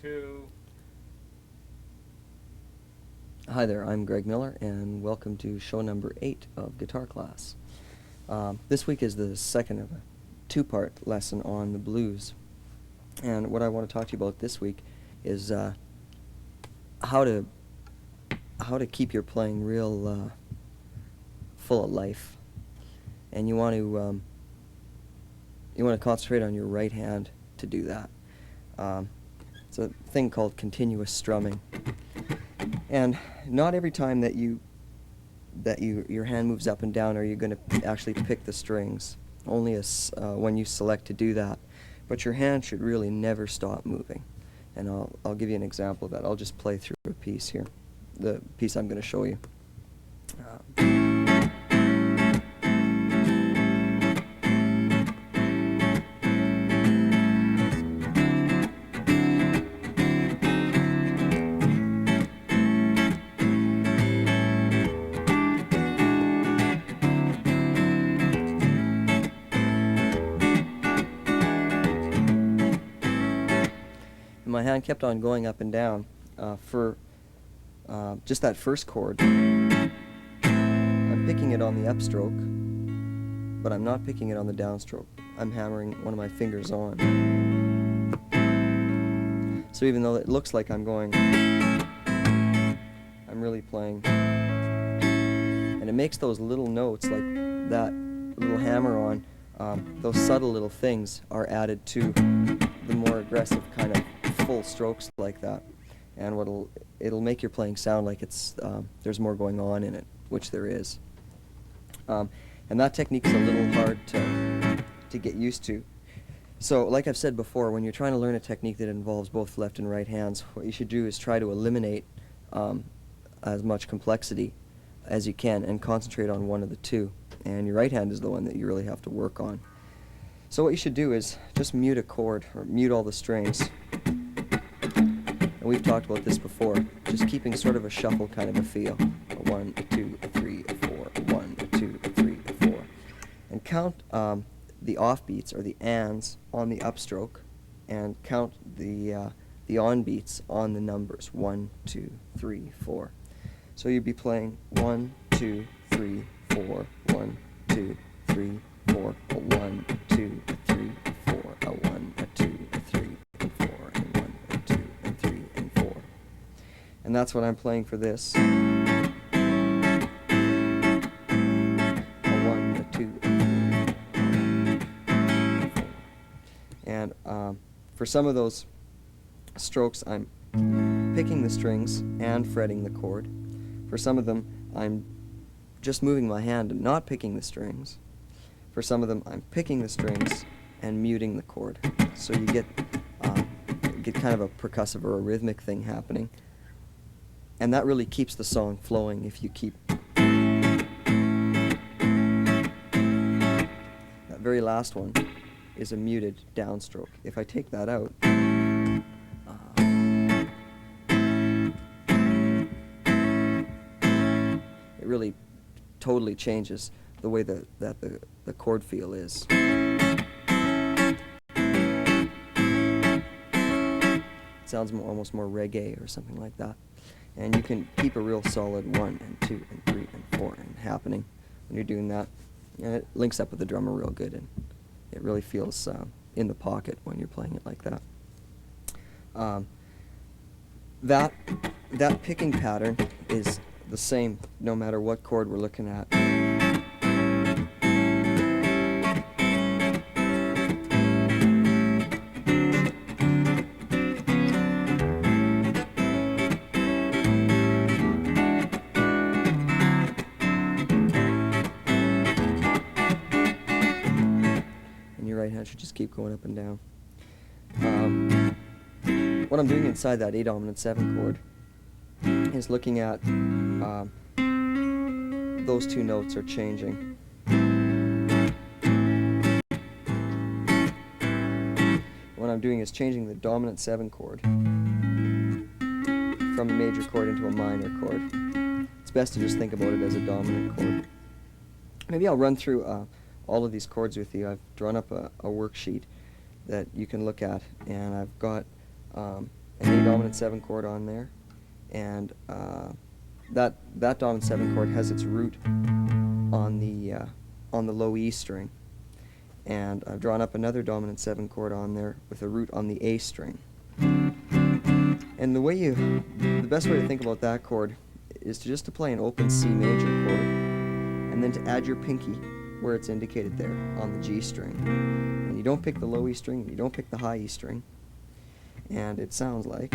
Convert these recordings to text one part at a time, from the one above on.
2. Hi there, I'm Greg Miller, and welcome to show number 8 of guitar class. This week is the second of a two-part lesson on the blues, and what I want to talk to you about this week is how to keep your playing real full of life, and you want to concentrate on your right hand to do that. It's a thing called continuous strumming. And not every time that your hand moves up and down are you going to actually pick the strings. Only when you select to do that. But your hand should really never stop moving. And I'll give you an example of that. I'll just play through a piece here, the piece I'm going to show you. My hand kept on going up and down for just that first chord. I'm picking it on the upstroke, but I'm not picking it on the downstroke. I'm hammering one of my fingers on. So even though it looks like I'm going, I'm really playing. And it makes those little notes, like that little hammer on, those subtle little things are added to the more aggressive kind of full strokes like that, and it'll make your playing sound like it's there's more going on in it, which there is. And that technique's a little hard to get used to. So, like I've said before, when you're trying to learn a technique that involves both left and right hands, what you should do is try to eliminate as much complexity as you can and concentrate on one of the two. And your right hand is the one that you really have to work on. So what you should do is just mute a chord, or mute all the strings. And we've talked about this before, just keeping sort of a shuffle kind of a feel. A 1, a 2, a 3, a 4, a 1, a 2, a 3, a 4. And count the offbeats, or the ands, on the upstroke, and count the onbeats on the numbers. 1, 2, 3, 4. So you'd be playing 1, 2, 3, 4, 1, 2, 3, 4, a 1, a 2, a 3, a 4, a 1, a 2, a 3, and 4, and 1, a 2, and 3, and 4. And that's what I'm playing for this. A 1, a 2, a 3, a 4. And for some of those strokes, I'm picking the strings and fretting the chord. For some of them, I'm just moving my hand and not picking the strings. For some of them, I'm picking the strings and muting the chord. So you get kind of a percussive or a rhythmic thing happening. And that really keeps the song flowing if you keep that very last one is a muted downstroke. If I take that out, it really totally changes the way that the chord feel is. It sounds almost more reggae or something like that. And you can keep a real solid 1 and 2 and 3 and 4 and happening when you're doing that. And it links up with the drummer real good, and it really feels in the pocket when you're playing it like that. That picking pattern is the same no matter what chord we're looking at. And your right hand should just keep going up and down. What I'm doing inside that A dominant 7 chord is looking at those two notes are changing. What I'm doing is changing the dominant 7 chord from a major chord into a minor chord. It's best to just think about it as a dominant chord. Maybe I'll run through all of these chords with you. I've drawn up a worksheet that you can look at, and I've got an A dominant 7 chord on there, and that dominant 7 chord has its root on the low E string, and I've drawn up another dominant 7 chord on there with a root on the A string. And the best way to think about that chord is to play an open C major chord, and then to add your pinky where it's indicated there on the G string. And you don't pick the low E string, you don't pick the high E string, and it sounds like.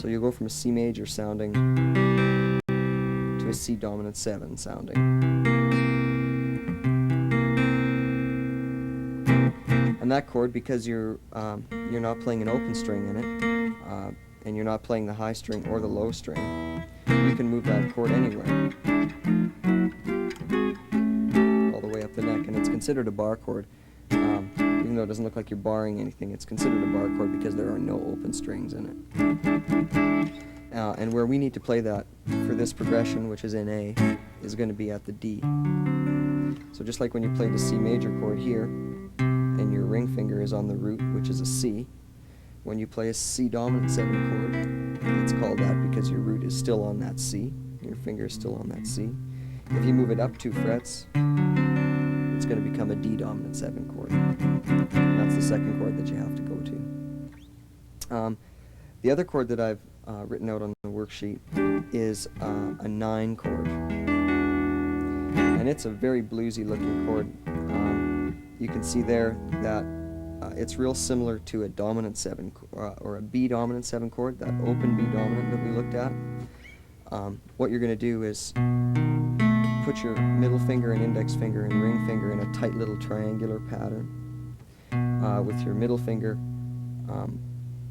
So you'll go from a C major sounding to a C dominant 7 sounding. And that chord, because you're not playing an open string in it, and you're not playing the high string or the low string, you can move that chord anywhere, all the way up the neck, and it's considered a bar chord. Even though it doesn't look like you're barring anything, it's considered a bar chord because there are no open strings in it. And where we need to play that for this progression, which is in A, is going to be at the D. So just like when you played a C major chord here, and your ring finger is on the root, which is a C, when you play a C dominant 7 chord, it's called that because your root is still on that C, your finger is still on that C. If you move it up 2 frets, it's going to become a D dominant 7 chord. And that's the second chord that you have to go to. The other chord that I've written out on the worksheet is a 9 chord. And it's a very bluesy looking chord. You can see there that it's real similar to a dominant 7 or a B dominant 7 chord, that open B dominant that we looked at. What you're going to do is put your middle finger and index finger and ring finger in a tight little triangular pattern with your middle finger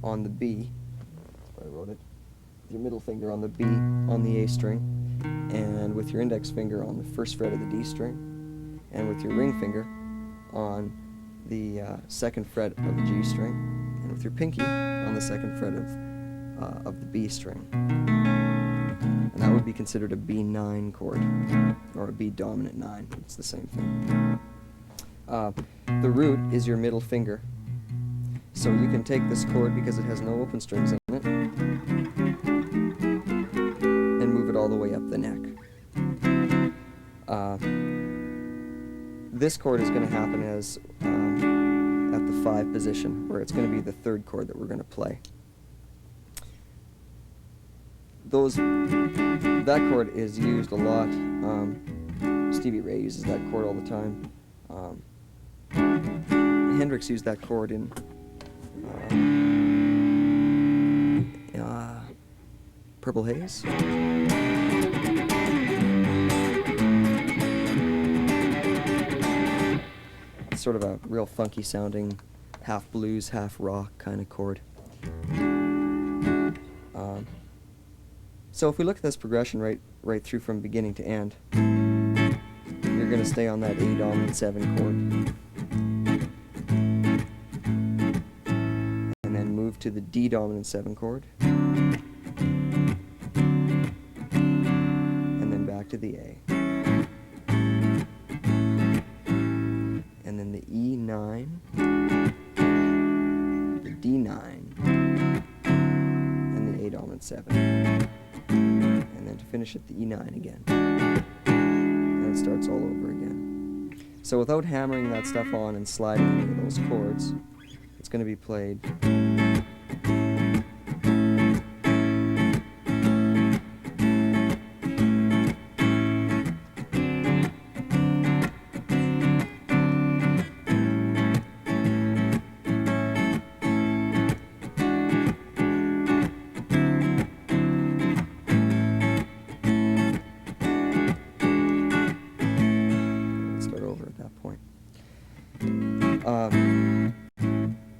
on the B. I wrote it. With your middle finger on the B on the A string, and with your index finger on the first fret of the D string, and with your ring finger on the second fret of the G string, and with your pinky on the second fret of the B string. And that would be considered a B9 chord, or a B dominant 9. It's the same thing. The root is your middle finger. So you can take this chord, because it has no open strings in it, and move it all the way up the neck. This chord is going to happen as at the 5 position, where it's going to be the third chord that we're going to play. That chord is used a lot. Stevie Ray uses that chord all the time. Hendrix used that chord in Purple Haze. It's sort of a real funky sounding, half blues, half rock kind of chord. So if we look at this progression right through from beginning to end, you're going to stay on that A dominant 7 chord, and then move to the D dominant 7 chord, and then back to the A, and then the E9, the D9, and the A dominant 7. And then to finish at the E9 again. And it starts all over again. So without hammering that stuff on and sliding any of those chords, it's going to be played.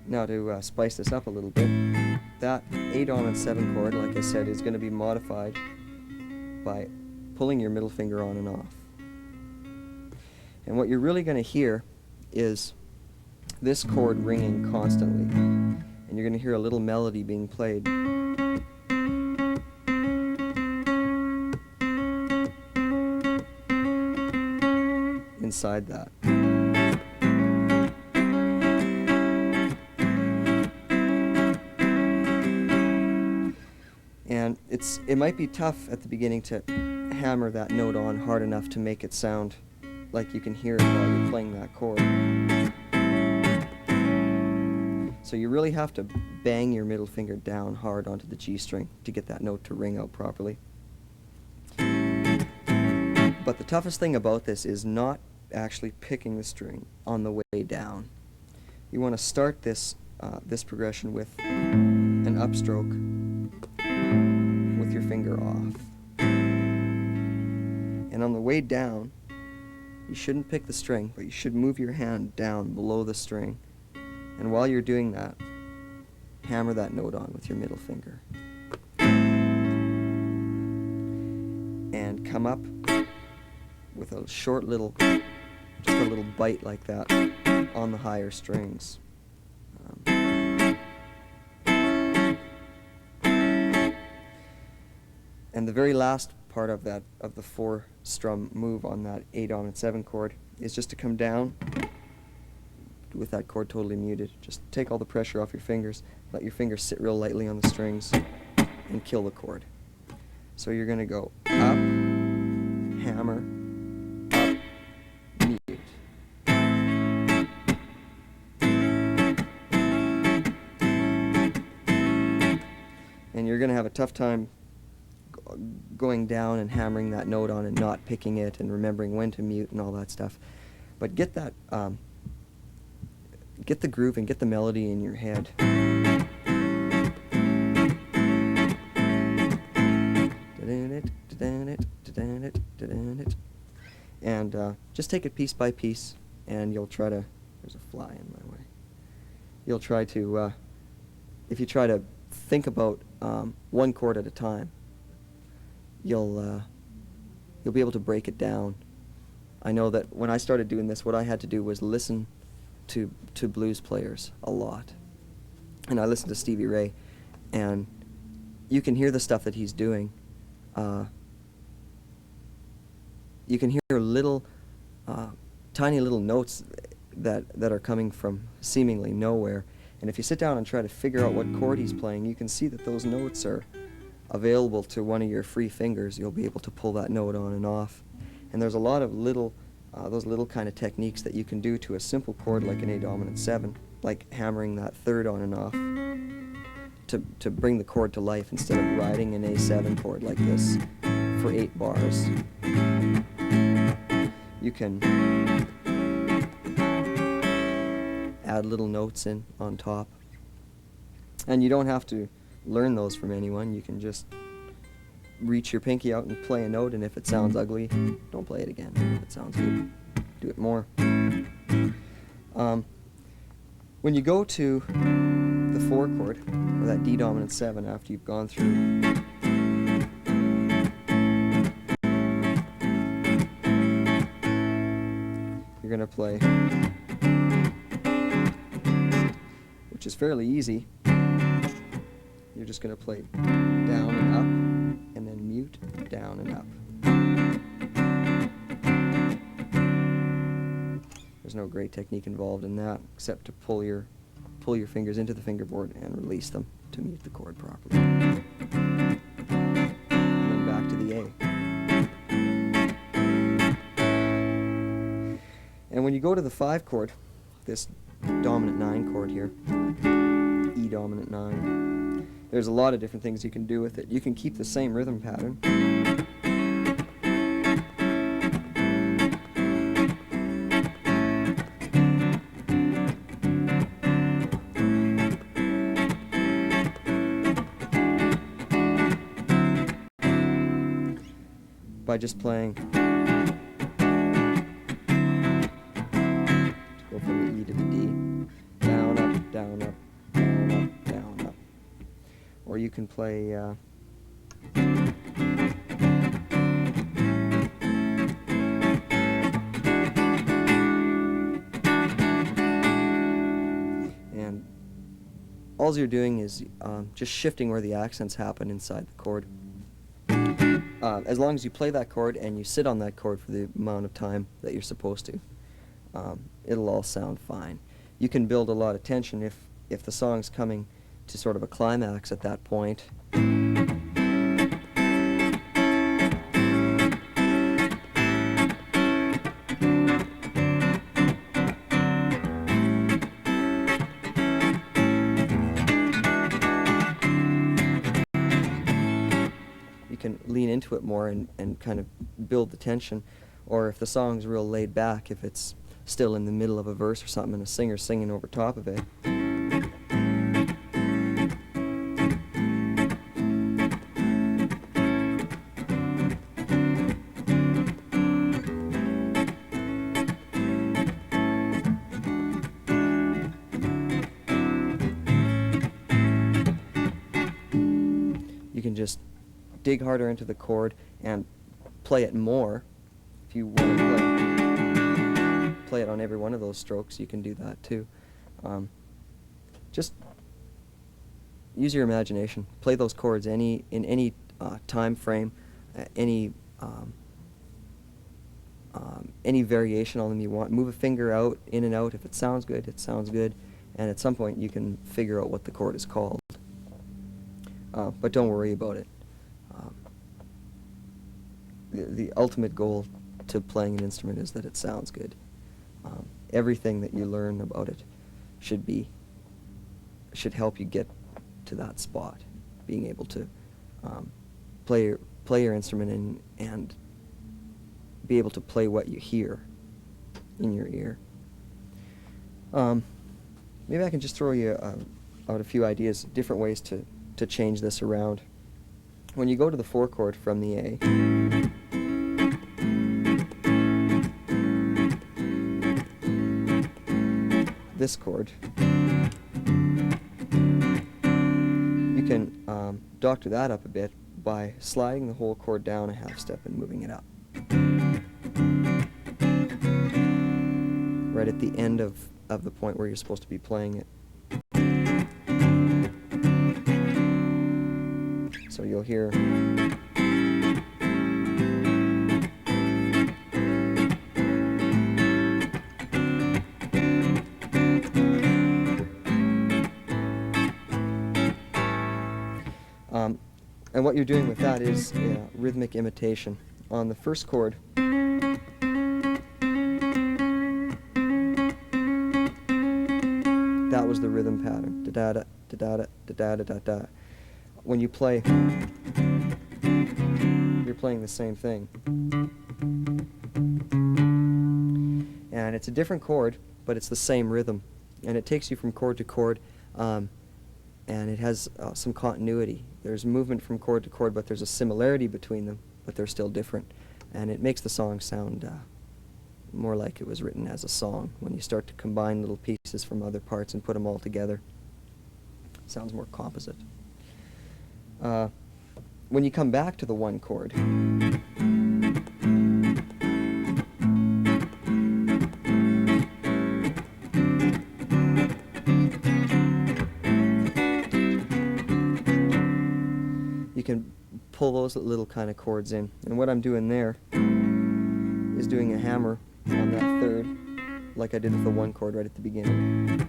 Now to spice this up a little bit, that A dominant 7 chord, like I said, is going to be modified by pulling your middle finger on and off. And what you're really going to hear is this chord ringing constantly, and you're going to hear a little melody being played. Inside that. it might be tough at the beginning to hammer that note on hard enough to make it sound like you can hear it while you're playing that chord. So you really have to bang your middle finger down hard onto the G string to get that note to ring out properly. But the toughest thing about this is not actually picking the string on the way down. You want to start this progression with an upstroke with your finger off. And on the way down, you shouldn't pick the string, but you should move your hand down below the string. And while you're doing that, hammer that note on with your middle finger. And come up with a short little, just a little bite like that on the higher strings. And the very last part of that, of the 4-strum move on that A dominant 7 chord, is just to come down with that chord totally muted. Just take all the pressure off your fingers, let your fingers sit real lightly on the strings, and kill the chord. So you're going to go up, hammer, up, mute. And you're going to have a tough time going down and hammering that note on and not picking it and remembering when to mute and all that stuff. But get that, get the groove and get the melody in your head. And just take it piece by piece, and you'll try to, there's a fly in my way. You'll try to, if you try to think about one chord at a time, you'll be able to break it down. I know that when I started doing this, what I had to do was listen to blues players a lot. And I listened to Stevie Ray, and you can hear the stuff that he's doing. You can hear little, tiny little notes that are coming from seemingly nowhere. And if you sit down and try to figure out what chord he's playing, you can see that those notes are available to one of your free fingers. You'll be able to pull that note on and off. And there's a lot of little, those little kind of techniques that you can do to a simple chord like an A dominant 7, like hammering that third on and off to bring the chord to life instead of riding an A7 chord like this for 8 bars. You can add little notes in on top. And you don't have to learn those from anyone. You can just reach your pinky out and play a note, and if it sounds ugly, don't play it again. If it sounds good, do it more. When you go to the 4 chord, or that D dominant 7, after you've gone through you're going to play, which is fairly easy. You're just going to play down and up, and then mute, down and up. There's no great technique involved in that, except to pull your fingers into the fingerboard and release them to mute the chord properly. And then back to the A. And when you go to the 5 chord, this dominant 9 chord here, E dominant 9, there's a lot of different things you can do with it. You can keep the same rhythm pattern. By just playing, go from the E to the D, down, up, down, up, down, up, down, up. Or you can play and all you're doing is just shifting where the accents happen inside the chord. As long as you play that chord and you sit on that chord for the amount of time that you're supposed to, it'll all sound fine. You can build a lot of tension if the song's coming to sort of a climax at that point. And lean into it more and kind of build the tension. Or if the song's real laid back, if it's still in the middle of a verse or something and a singer's singing over top of it, you can just dig harder into the chord and play it more. If you want to play it on every one of those strokes, you can do that too. Just use your imagination. Play those chords in any time frame, any variation on them you want. Move a finger out, in and out. If it sounds good, it sounds good. And at some point you can figure out what the chord is called. But don't worry about it. The ultimate goal to playing an instrument is that it sounds good. Everything that you learn about it should help you get to that spot, being able to play your instrument and be able to play what you hear in your ear. Maybe I can just throw you out a few ideas, different ways to change this around. When you go to the 4 chord from the A, this chord, you can doctor that up a bit by sliding the whole chord down a half step and moving it up. Right at the end of the point where you're supposed to be playing it. So you'll hear and what you're doing with that is rhythmic imitation. On the first chord, that was the rhythm pattern. Da-da-da, da-da-da, da-da-da-da-da. When you play, you're playing the same thing. And it's a different chord, but it's the same rhythm. And it takes you from chord to chord, and it has some continuity. There's movement from chord to chord, but there's a similarity between them, but they're still different. And it makes the song sound more like it was written as a song when you start to combine little pieces from other parts and put them all together. It sounds more composite. When you come back to the 1 chord, you can pull those little kind of chords in. And what I'm doing there is doing a hammer on that 3rd, like I did with the 1 chord right at the beginning.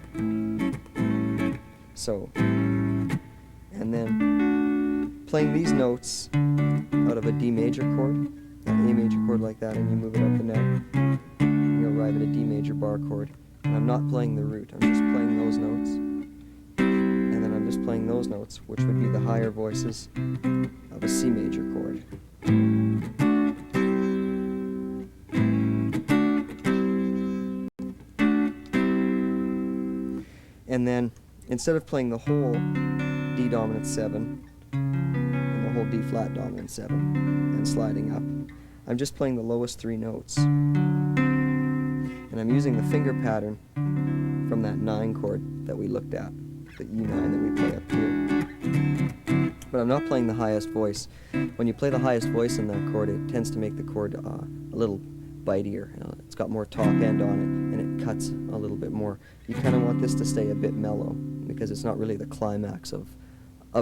So, and then playing these notes out of a D major chord, an A major chord like that, and you move it up the neck, and you arrive at a D major bar chord. And I'm not playing the root, I'm just playing those notes. And then I'm just playing those notes, which would be the higher voices of a C major chord. And then, instead of playing the whole D dominant 7 and the whole D flat dominant 7 and sliding up, I'm just playing the lowest 3 notes. And I'm using the finger pattern from that 9 chord that we looked at, the E9 that we play up here. But I'm not playing the highest voice. When you play the highest voice in that chord, it tends to make the chord a little bitier. It's got more top end on it, and it cuts a little bit more. You kind of want this to stay a bit mellow, because it's not really the climax of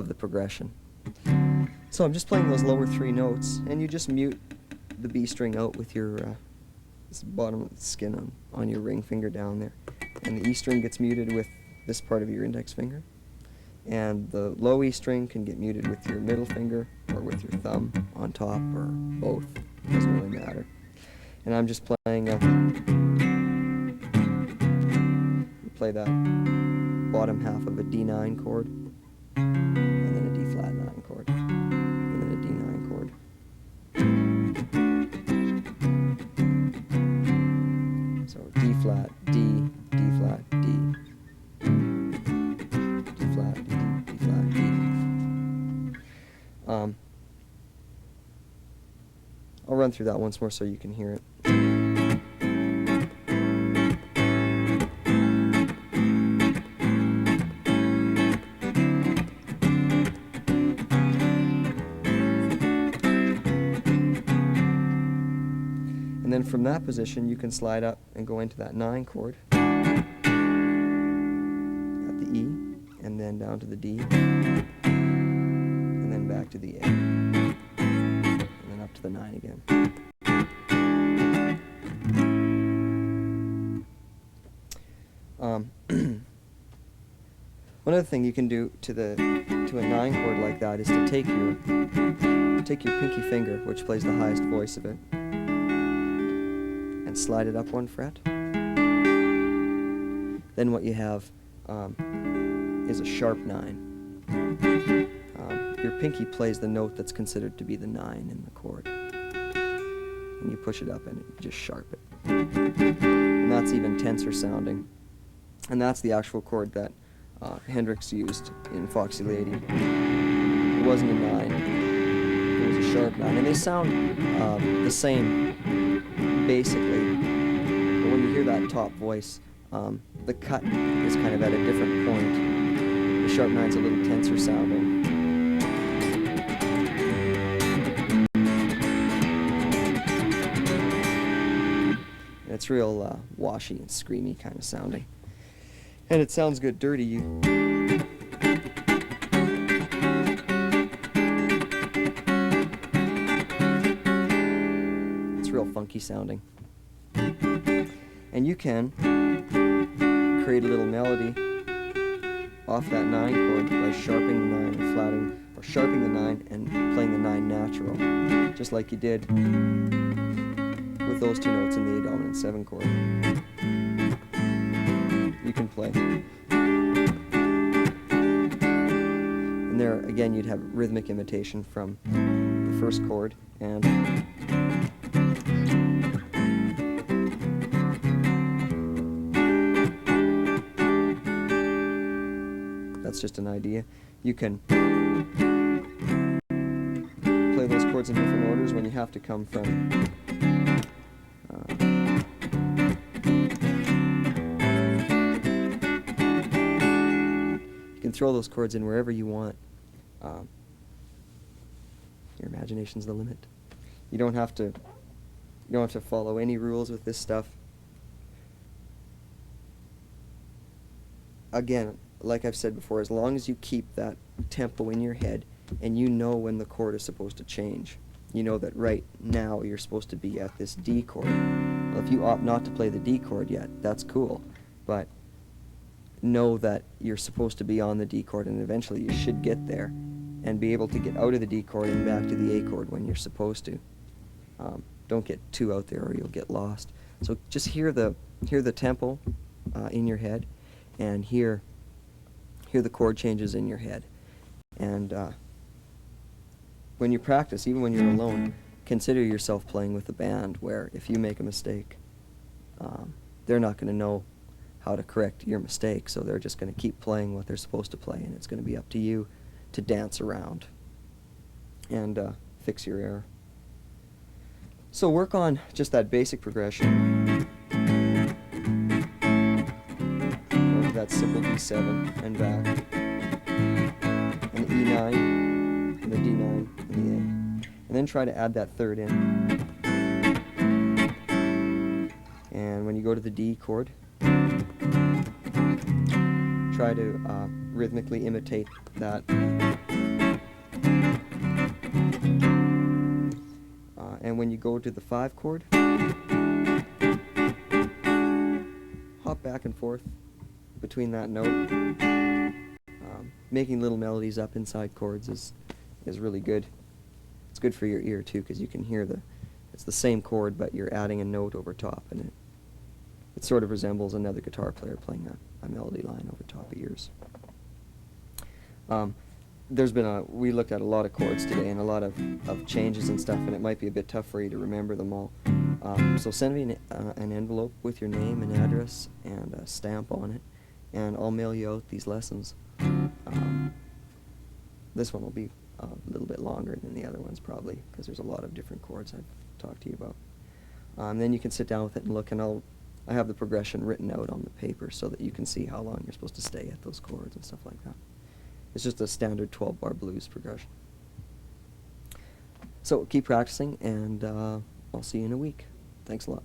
the progression. So I'm just playing those lower 3 notes, and you just mute the B string out with your this bottom of the skin on your ring finger down there. And the E string gets muted with this part of your index finger. And the low E string can get muted with your middle finger or with your thumb on top, or both. It doesn't really matter. And I'm just playing play that bottom half of a D9 chord, and then a D flat 9 chord, and then a D9 chord. flat, D. D flat, D, D flat, D. I'll run through that once more so you can hear it. And then from that position, you can slide up and go into that 9 chord at the E, and then down to the D, and then back to the A, and then up to the 9 again. One other thing you can do to a 9 chord like that is to take your pinky finger, which plays the highest voice of it, and slide it up 1 fret. Then what you have is a sharp 9. Your pinky plays the note that's considered to be the 9 in the chord, and you push it up and you just sharp it. And that's even tenser sounding. And that's the actual chord that Hendrix used in Foxy Lady. It wasn't a 9, it was a sharp 9. And they sound the same, basically. But when you hear that top voice, the cut is kind of at a different point. The sharp 9's a little tenser sounding. It's real washy and screamy kind of sounding. And it sounds good dirty. It's real funky sounding. And you can create a little melody off that 9 chord by sharping the 9 and flatting, or sharping the 9 and playing the 9 natural, just like you did with those 2 notes in the A dominant 7 chord. You can play. And there, again, you'd have rhythmic imitation from the first chord, and that's just an idea. You can play those chords in different orders when you have to come from throw those chords in wherever you want. Your imagination's the limit. You don't have to follow any rules with this stuff. Again, like I've said before, as long as you keep that tempo in your head and you know when the chord is supposed to change, you know that right now you're supposed to be at this D chord. Well, if you opt not to play the D chord yet, that's cool, but know that you're supposed to be on the D chord, and eventually you should get there and be able to get out of the D chord and back to the A chord when you're supposed to. Don't get too out there or you'll get lost. So just hear the tempo in your head, and hear the chord changes in your head. And when you practice, even when you're alone, consider yourself playing with a band where if you make a mistake, they're not going to know how to correct your mistake, so they're just going to keep playing what they're supposed to play, and it's going to be up to you to dance around and fix your error. So work on just that basic progression. Go to that simple D7 and back, and the E9, and the D9, and the A. And then try to add that third in. And when you go to the D chord, try to rhythmically imitate that. And when you go to the 5 chord, hop back and forth between that note. Making little melodies up inside chords is really good. It's good for your ear too, because you can hear it's the same chord, but you're adding a note over top, and it sort of resembles another guitar player playing a melody line over top of yours. We looked at a lot of chords today and a lot of changes and stuff, and it might be a bit tough for you to remember them all. So send me an envelope with your name and address and a stamp on it, and I'll mail you out these lessons. This one will be a little bit longer than the other ones probably, because there's a lot of different chords I've talked to you about. Then you can sit down with it and look, and I have the progression written out on the paper so that you can see how long you're supposed to stay at those chords and stuff like that. It's just a standard 12-bar blues progression. So keep practicing, and I'll see you in a week. Thanks a lot.